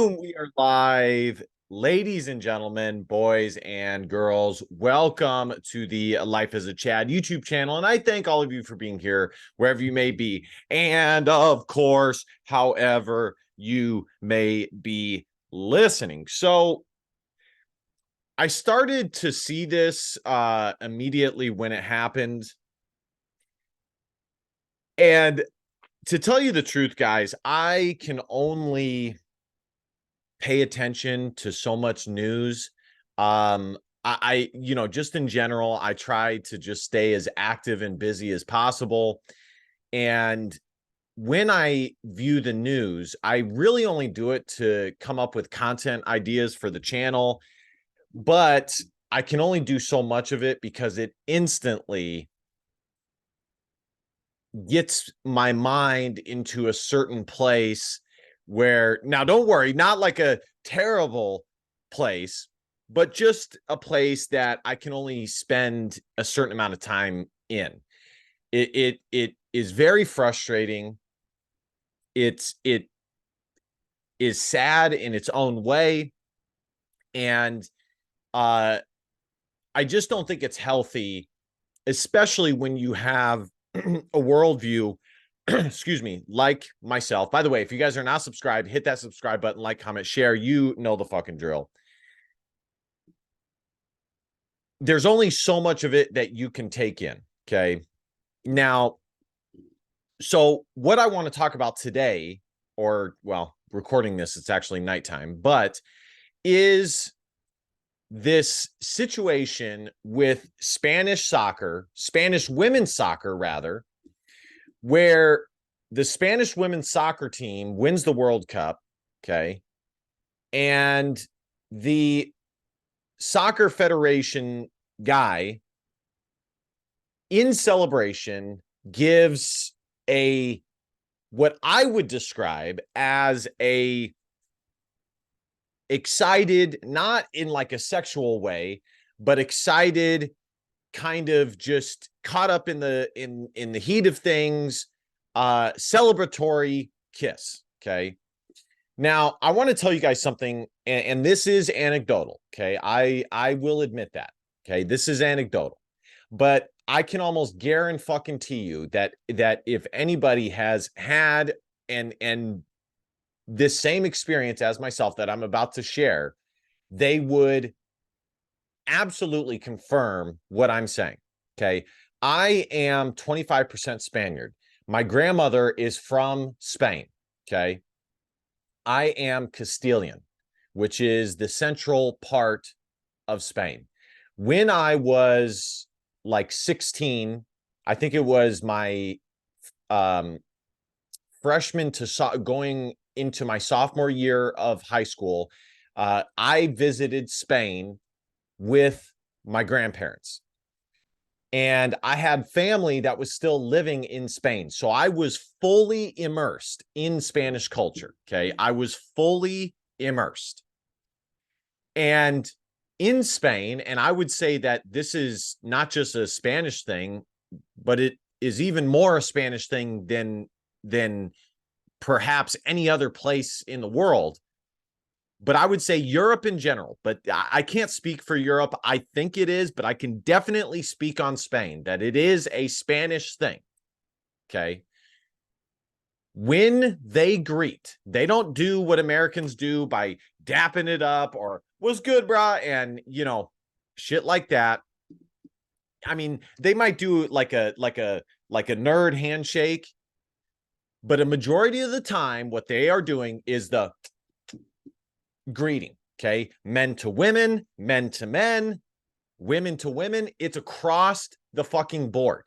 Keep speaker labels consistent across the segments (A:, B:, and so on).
A: Boom, we are live. Ladies and gentlemen, boys and girls, welcome to the Life as a Chad YouTube channel. And I thank all of you for being here, wherever you may be. And of course, however you may be listening. So I started to see this immediately when it happened. And to tell you the truth, guys, I can only pay attention to so much news. Just in general, I try to just stay as active and busy as possible. And when I view the news, I really only do it to come up with content ideas for the channel. But I can only do so much of it because it instantly gets my mind into a certain place where, now don't worry, not like a terrible place, but just a place that I can only spend a certain amount of time in. It is very frustrating. It is sad in its own way, and I just don't think it's healthy, especially when you have a worldview, excuse me, like myself. By the way, if you guys are not subscribed, hit that subscribe button, like, comment, share. You know the fucking drill. There's only so much of it that you can take in, okay? Now, so what I want to talk about today, or, well, recording this, it's actually nighttime, but is this situation with Spanish soccer, Spanish women's soccer, rather, where the Spanish women's soccer team wins the World Cup, okay? And the soccer federation guy, in celebration, gives a, what I would describe as a excited, not in like a sexual way, but excited, kind of just caught up in the heat of things, celebratory kiss. Okay. Now I want to tell you guys something, and this is anecdotal. Okay. I will admit that. Okay. This is anecdotal, but I can almost guarantee you that if anybody has had and this same experience as myself that I'm about to share, they would absolutely confirm what I'm saying. Okay. I am 25% Spaniard. My grandmother is from Spain. Okay. I am Castilian, which is the central part of Spain. When I was like 16, I think it was my freshman to going into my sophomore year of high school, I visited Spain with my grandparents. And I had family that was still living in Spain. So I was fully immersed in Spanish culture. Okay. I was fully immersed. And in Spain, and I would say that this is not just a Spanish thing, but it is even more a Spanish thing than perhaps any other place in the world. But I would say Europe in general, but I can't speak for Europe. I think it is, but I can definitely speak on Spain, that it is a Spanish thing. Okay. When they greet, they don't do what Americans do by dapping it up or "was good, brah," and, shit like that. I mean, they might do like a nerd handshake, but a majority of the time, what they are doing is the greeting. Okay. Men to women, men to men, women to women. It's across the fucking board.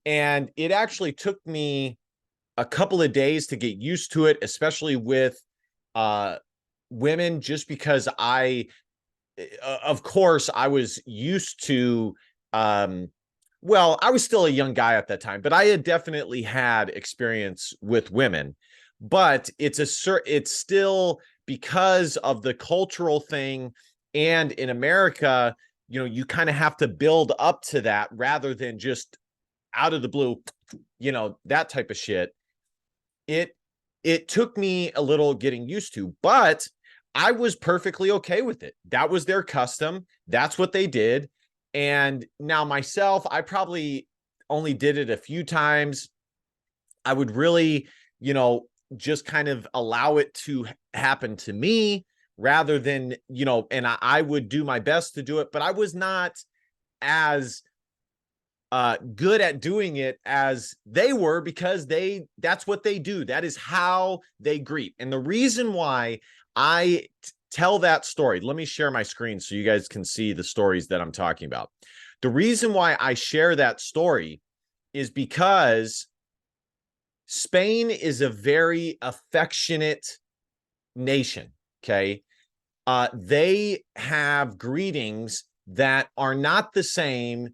A: And it actually took me a couple of days to get used to it, especially with women, just because of course, I was used to, well, I was still a young guy at that time, but I had definitely had experience with women. But it's still, because of the cultural thing, and in America, you kind of have to build up to that rather than just out of the blue, that type of shit. It took me a little getting used to, but I was perfectly okay with it. That was their custom. That's what they did. And now myself, I probably only did it a few times. I would really, just kind of allow it to happen to me rather than, and I would do my best to do it, but I was not as good at doing it as they were, because that's what they do. That is how they greet. And the reason why I tell that story, let me share my screen so you guys can see the stories that I'm talking about. The reason why I share that story is because Spain is a very affectionate nation. Okay. They have greetings that are not the same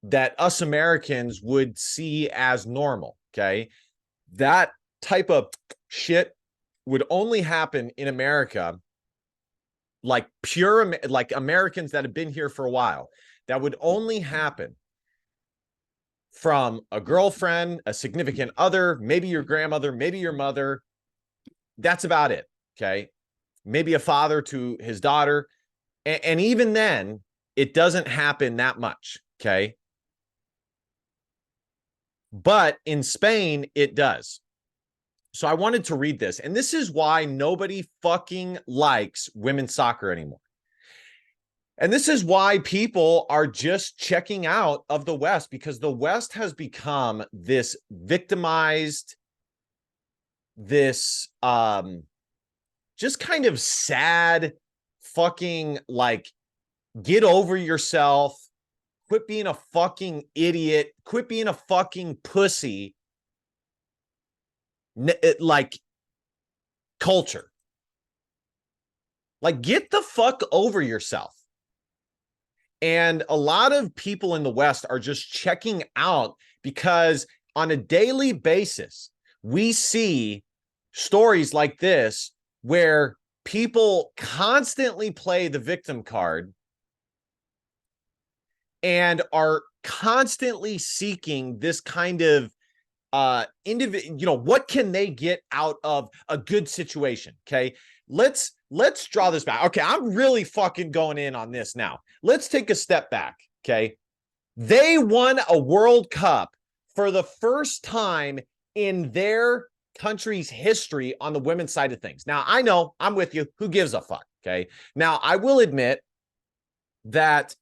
A: that us Americans would see as normal. Okay. That type of shit would only happen in America, like like Americans that have been here for a while. That would only happen from a girlfriend, a significant other, maybe your grandmother, maybe your mother. That's about it. Okay. Maybe a father to his daughter. And even then, it doesn't happen that much. Okay. But in Spain, it does. So I wanted to read this. And this is why nobody fucking likes women's soccer anymore. And this is why people are just checking out of the West, because the West has become this victimized, this just kind of sad fucking, like, get over yourself, quit being a fucking idiot, quit being a fucking pussy, like, culture. Like, get the fuck over yourself. And a lot of people in the West are just checking out because on a daily basis, we see stories like this where people constantly play the victim card and are constantly seeking this kind of what can they get out of a good situation. Okay, let's draw this back. Okay, I'm really fucking going in on this now. Let's take a step back. Okay, they won a World Cup for the first time in their country's history on the women's side of things. Now, I know, I'm with you, who gives a fuck. Okay, now I will admit that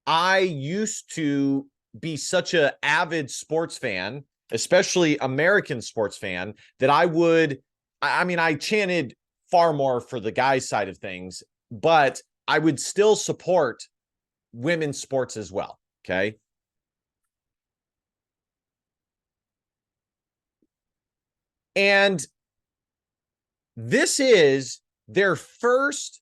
A: I used to be such an avid sports fan, especially American sports fan, that I chanted far more for the guys' side of things, but I would still support women's sports as well. Okay. And this is their first,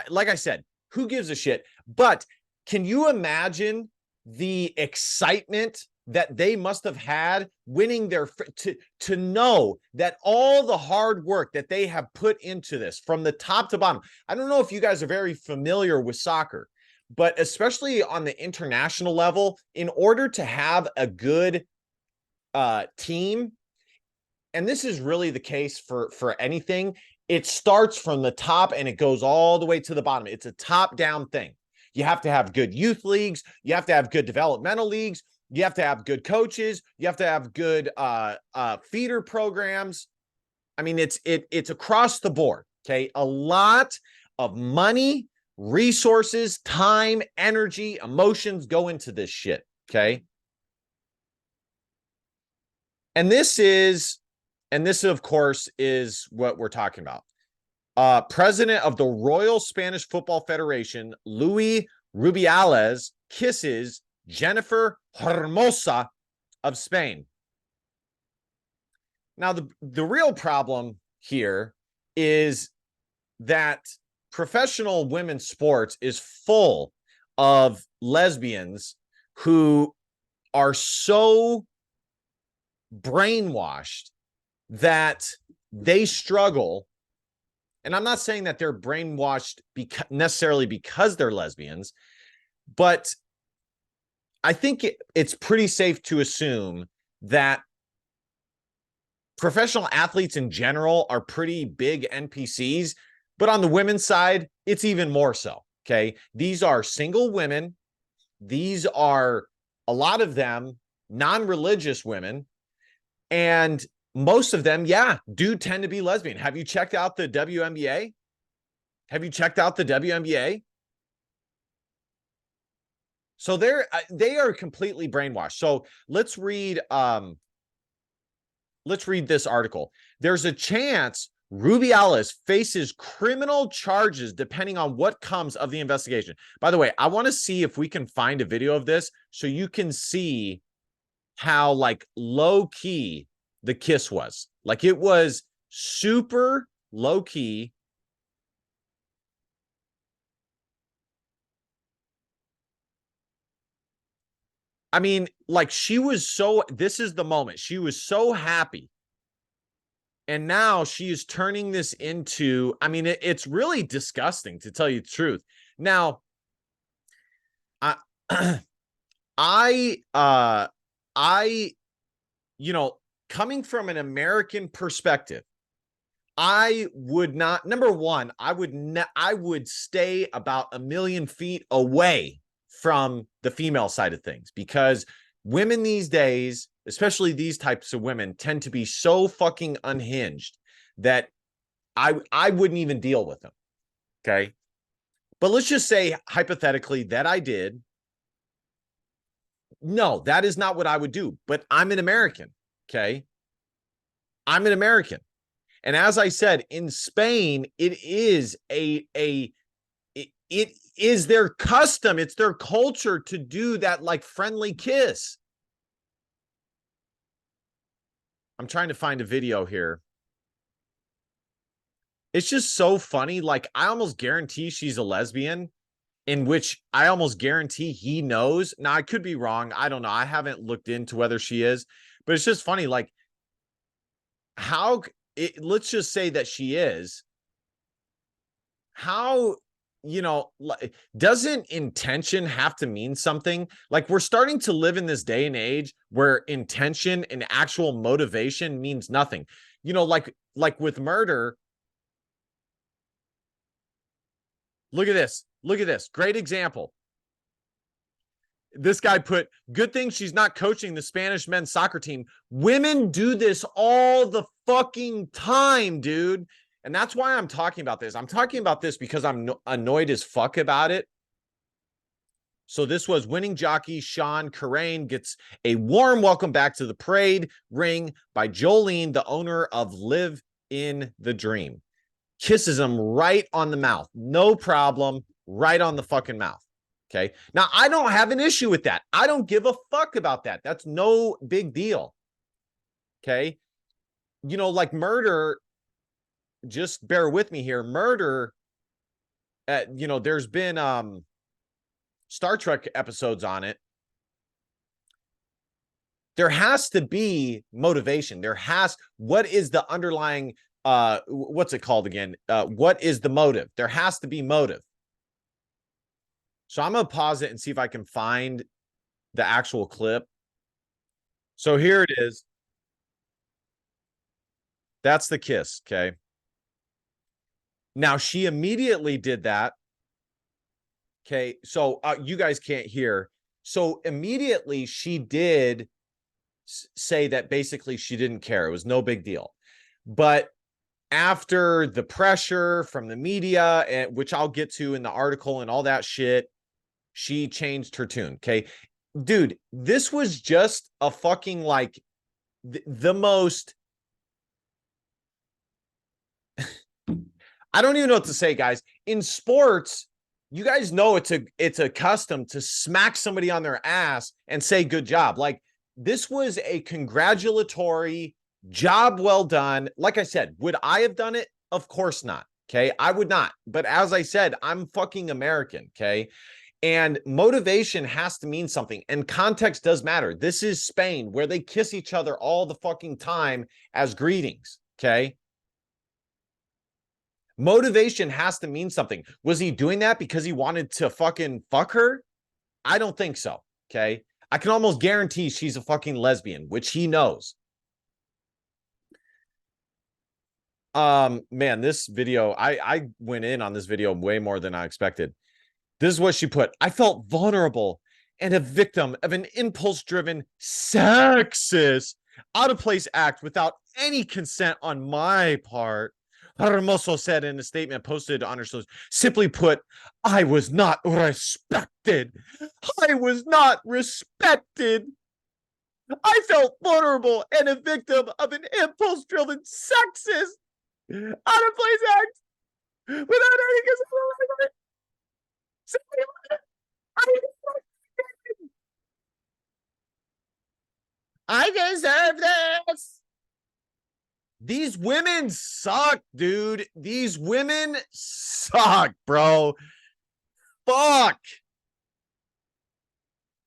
A: like I said, who gives a shit? But can you imagine the excitement that they must have had winning to know that all the hard work that they have put into this from the top to bottom? I don't know if you guys are very familiar with soccer, but especially on the international level, in order to have a good team, and this is really the case for anything, it starts from the top and it goes all the way to the bottom. It's a top-down thing. You have to have good youth leagues. You have to have good developmental leagues. You have to have good coaches. You have to have good feeder programs. I mean, it's across the board. Okay, a lot of money, resources, time, energy, emotions go into this shit. Okay, and this of course is what we're talking about. President of the Royal Spanish Football Federation, Luis Rubiales, kisses Jennifer Hermosa of Spain. Now, the real problem here is that professional women's sports is full of lesbians who are so brainwashed that they struggle. And I'm not saying that they're brainwashed necessarily because they're lesbians, but I think it's pretty safe to assume that professional athletes in general are pretty big NPCs But on the women's side, it's even more so. Okay. These are single women. These are a lot of them non-religious women. And most of them, yeah, do tend to be lesbian. Have you checked out the WNBA? Have you checked out the WNBA? So they are completely brainwashed. So let's read this article. There's a chance Rubiales faces criminal charges depending on what comes of the investigation. By the way, I want to see if we can find a video of this so you can see how like low key the kiss was. Like it was super low key. I mean, like she was so, this is the moment. She was so happy. And now she is turning this into, I mean, it's really disgusting to tell you the truth. Now, I, I, you know, coming from an American perspective, I would not, number one, I would stay about 1,000,000 feet away from the female side of things because women these days, especially these types of women, tend to be so fucking unhinged that I wouldn't even deal with them. Okay. But let's just say hypothetically that I did. No, that is not what I would do, but I'm an American. Okay. I'm an American. And as I said, in Spain, it is it is their custom. It's their culture to do that like friendly kiss. I'm trying to find a video here. It's just so funny. Like I almost guarantee she's a lesbian, in which I almost guarantee he knows. Now I could be wrong. I don't know. I haven't looked into whether she is, but it's just funny. Like how let's just say that she is. How, you know, doesn't intention have to mean something? Like we're starting to live in this day and age where intention and actual motivation means nothing. You know, like with murder. Look at this. Look at this. Great example. This guy put, good thing she's not coaching the Spanish men's soccer team. Women do this all the fucking time, dude. And that's why I'm talking about this. I'm talking about this because I'm annoyed as fuck about it. So this was winning jockey Sean Carrain gets a warm welcome back to the parade ring by Jolene, the owner of Live in the Dream. Kisses him right on the mouth. No problem. Right on the fucking mouth. Okay. Now, I don't have an issue with that. I don't give a fuck about that. That's no big deal. Okay. You know, like murder, just bear with me here. Murder, you know, there's been Star Trek episodes on it. There has to be motivation. What is the underlying, what's it called again? What is the motive? There has to be motive. So I'm going to pause it and see if I can find the actual clip. So here it is. That's the kiss. Okay. Now she immediately did that. Okay. So you guys can't hear. So immediately she did say that basically she didn't care. It was no big deal. But after the pressure from the media, which I'll get to in the article and all that shit, she changed her tune. Okay. Dude, this was just a fucking like the most. I don't even know what to say, guys. In sports, you guys know it's a custom to smack somebody on their ass and say good job. Like this was a congratulatory job well done. Like I said, would I have done it? Of course not. Okay. I would not. But as I said, I'm fucking American. Okay. And motivation has to mean something. And context does matter. This is Spain where they kiss each other all the fucking time as greetings. Okay. Motivation has to mean something. Was he doing that because he wanted to fucking fuck her? I don't think so. Okay. I can almost guarantee she's a fucking lesbian, which he knows. Man, this video, I went in on this video way more than I expected. This is what she put. I felt vulnerable and a victim of an impulse-driven, sexist, out-of-place act without any consent on my part. Hermoso said in a statement posted on her socials, simply put, I was not respected. I was not respected. I felt vulnerable and a victim of an impulse-driven, sexist, out-of-place act without any consent. I deserve this. These women suck, dude. These women suck, bro. Fuck.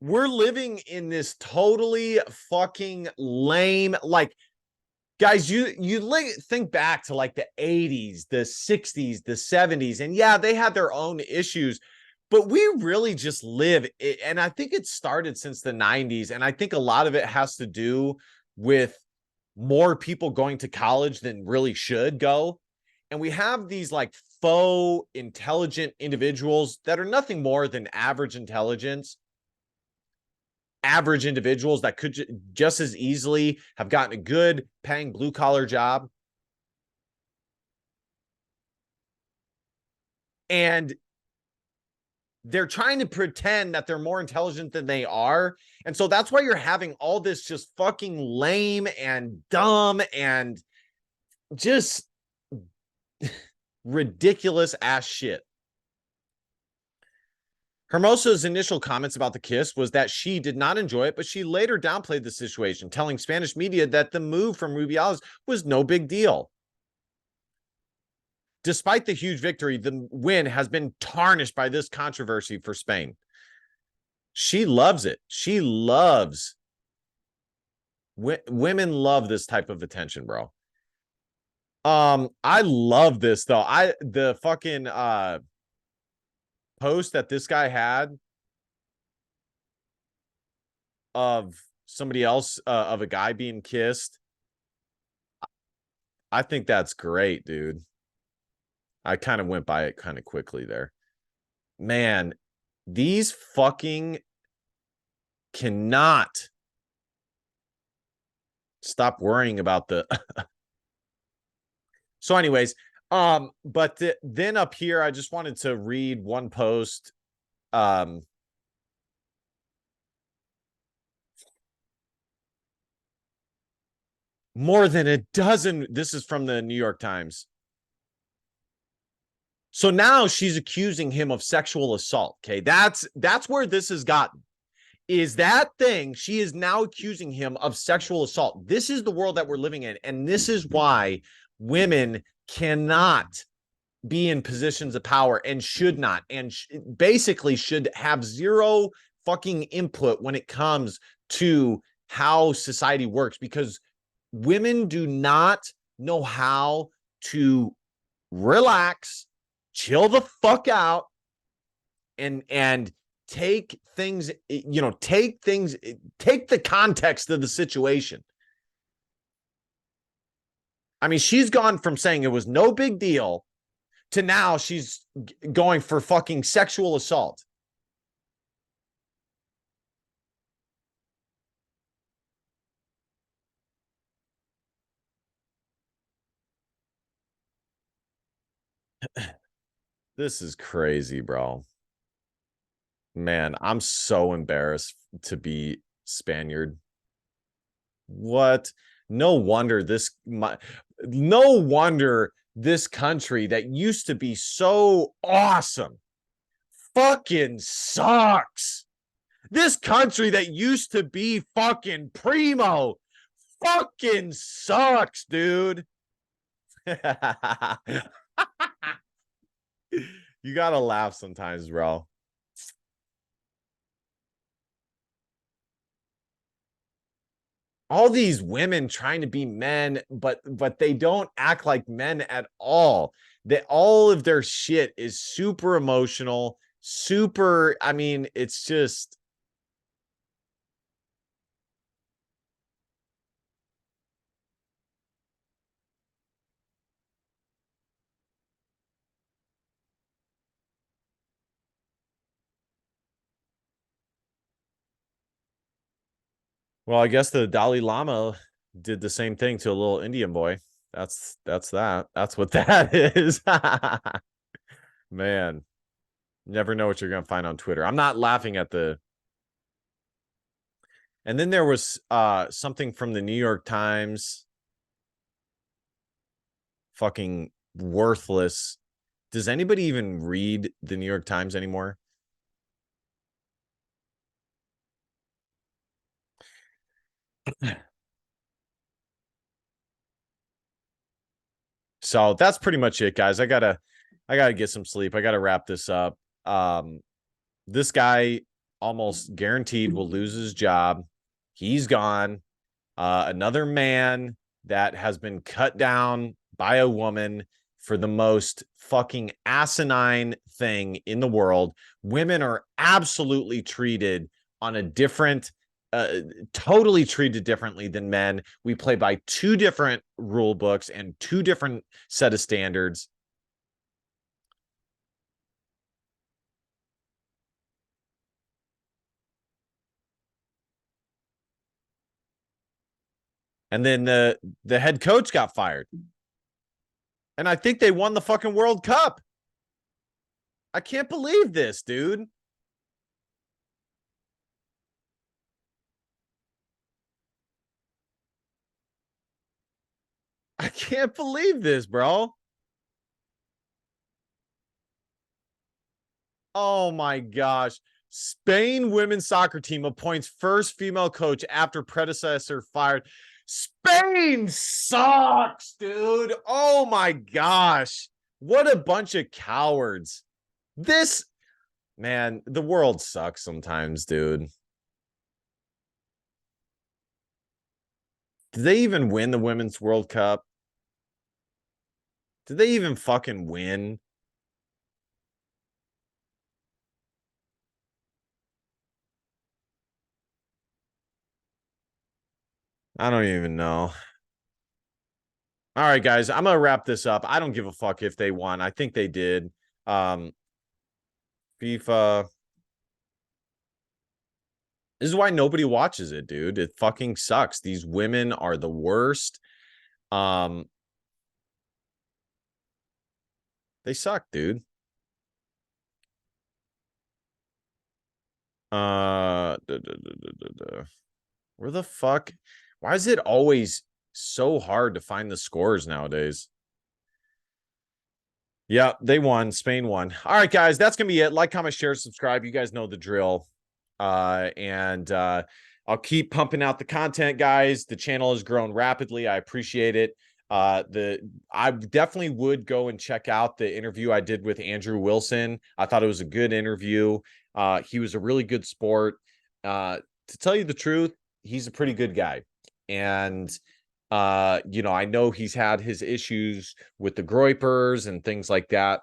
A: We're living in this totally fucking lame, like, guys, you think back to like the 80s, the 60s, the 70s, and yeah, they had their own issues, but we really just live, and I think it started since the 90s, and I think a lot of it has to do with more people going to college than really should go. And we have these like faux intelligent individuals that are nothing more than average intelligence, average individuals that could just as easily have gotten a good paying blue collar job. And they're trying to pretend that they're more intelligent than they are. And so that's why you're having all this just fucking lame and dumb and just ridiculous ass shit. Hermosa's initial comments about the kiss was that she did not enjoy it, but she later downplayed the situation, telling Spanish media that the move from Rubiales was no big deal. Despite the huge victory, the win has been tarnished by this controversy for Spain. She loves it. She loves, women love this type of attention, bro. I love this though. The fucking post that this guy had of somebody else, of a guy being kissed, I think that's great, dude. I kind of went by it kind of quickly there. Man, these fucking cannot stop worrying about the So anyways, but then up here I just wanted to read one post. More than a dozen, this is from the New York Times. So now she's accusing him of sexual assault. Okay, that's where this has gotten. Is that thing, she is now accusing him of sexual assault. This is the world that we're living in, and this is why women cannot be in positions of power and should not, and basically should have zero fucking input when it comes to how society works, because women do not know how to relax, chill the fuck out, and take things, take the context of the situation. I mean, she's gone from saying it was no big deal to now she's going for fucking sexual assault. This is crazy, bro. Man, I'm so embarrassed to be Spaniard. What? No wonder no wonder this country that used to be so awesome fucking sucks. This country that used to be fucking primo fucking sucks, dude. You gotta laugh sometimes, bro. All these women trying to be men, but they don't act like men at all. They, all of their shit is super emotional, super, I mean, it's just, Well, I guess the Dalai Lama did the same thing to a little Indian boy. That's that. That's what that is. Man, never know what you're gonna find on Twitter. I'm not laughing at the. And then there was something from the New York Times. Fucking worthless. Does anybody even read the New York Times anymore? So that's pretty much it, guys. I gotta get some sleep. I gotta wrap this up. This guy almost guaranteed will lose his job. He's gone. Another man that has been cut down by a woman for the most fucking asinine thing in the world. Women are absolutely treated on a different, totally treated differently than men. We play by two different rule books and two different set of standards. And then the head coach got fired. And I think they won the fucking World Cup. I can't believe this, dude. I can't believe this, bro. Oh my gosh. Spain women's soccer team appoints first female coach after predecessor fired. Spain sucks, dude. Oh my gosh. What a bunch of cowards. This, man, the world sucks sometimes, dude. Did they even win the Women's World Cup? Did they even fucking win? I don't even know. All right, guys, I'm gonna wrap this up. I don't give a fuck if they won. I think they did. Um, FIFA. This is why nobody watches it, dude. It fucking sucks. These women are the worst. Um, they suck, dude. Where the fuck? Why is it always so hard to find the scores nowadays? Yeah, they won. Spain won. All right, guys, that's gonna be it. Like, comment, share, subscribe. You guys know the drill. And I'll keep pumping out the content, guys. The channel has grown rapidly. I appreciate it. I definitely would go and check out the interview I did with Andrew Wilson. I thought it was a good interview. He was a really good sport. To tell you the truth, he's a pretty good guy. And you know, I know he's had his issues with the Groypers and things like that,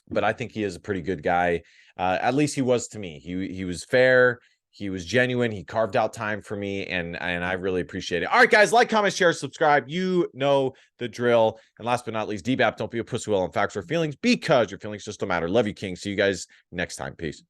A: but I think he is a pretty good guy. At least he was to me. He was fair. He was genuine. He carved out time for me, and I really appreciate it. All right, guys, like, comment, share, subscribe. You know the drill. And last but not least, DBAP, don't be a pussy well on facts or feelings, because your feelings just don't matter. Love you, King. See you guys next time. Peace.